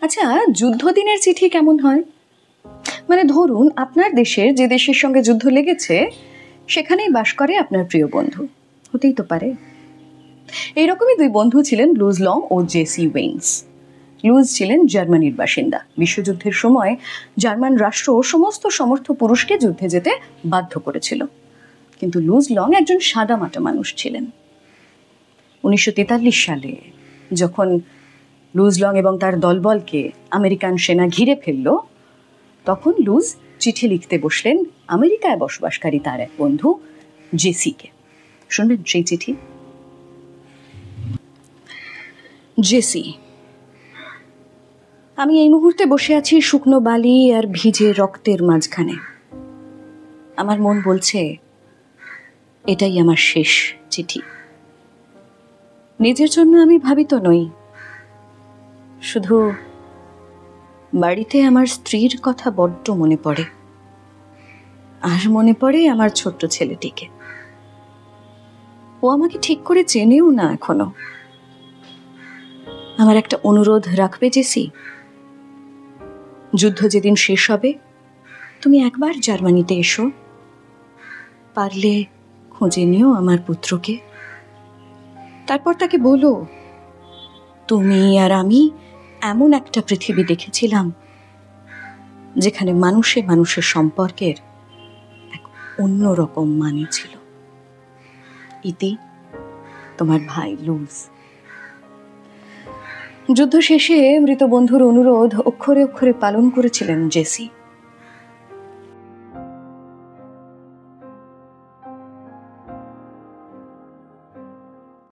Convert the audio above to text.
আচ্ছা, যুদ্ধদিনের চিঠি কেমন হয়? মানে ধরুন আপনার দেশের যে দেশের সঙ্গে যুদ্ধ লেগেছে সেখানেই বাস করে আপনার প্রিয় বন্ধু, হতেই তো পারে। এইরকমই দুই বন্ধু ছিলেন লুজ লং ও জেসি ওয়েন্স। লুজ ছিলেন জার্মানির বাসিন্দা। বিশ্বযুদ্ধের সময় জার্মান রাষ্ট্র সমস্ত সমর্থ পুরুষকে যুদ্ধে যেতে বাধ্য করেছিল, কিন্তু লুজ লং একজন সাদামাটা মানুষ ছিলেন। 1943 সালে যখন লুজ লং এবং তার দলবলকে আমেরিকান সেনা ঘিরে ফেলল, তখন লুজ চিঠি লিখতে বসলেন আমেরিকায় বসবাসকারী তার এক বন্ধু জেসিকে। শুনবেন সেই চিঠি? জেসি, আমি এই মুহূর্তে বসে আছি শুকনো বালি আর ভিজে রক্তের মাঝখানে। আমার মন বলছে এটাই আমার শেষ চিঠি। নিজের জন্য আমি ভাবিত নই, শুধু বাড়িতে আমার স্ত্রীর কথা বড্ড মনে পড়ে, আর মনে পড়ে আমার ছোট্ট ছেলেটিকে। ও আমাকে ঠিক করে চেনেও না এখনো। আমার একটা অনুরোধ রাখবে জেসি? যুদ্ধ যেদিন শেষ হবে তুমি একবার জার্মানিতে এসো, পারলে খুঁজে নিও আমার পুত্রকে। তারপর তাকে বলো তুমি আর আমি এমন একটা পৃথিবী দেখেছিলাম যেখানে মানুষে মানুষের সম্পর্কের এক অন্যরকম মানে ছিল। ইতি, তোমার ভাই লুজ। যুদ্ধ শেষে মৃত বন্ধুর অনুরোধ অক্ষরে অক্ষরে পালন করেছিলেন জেসি।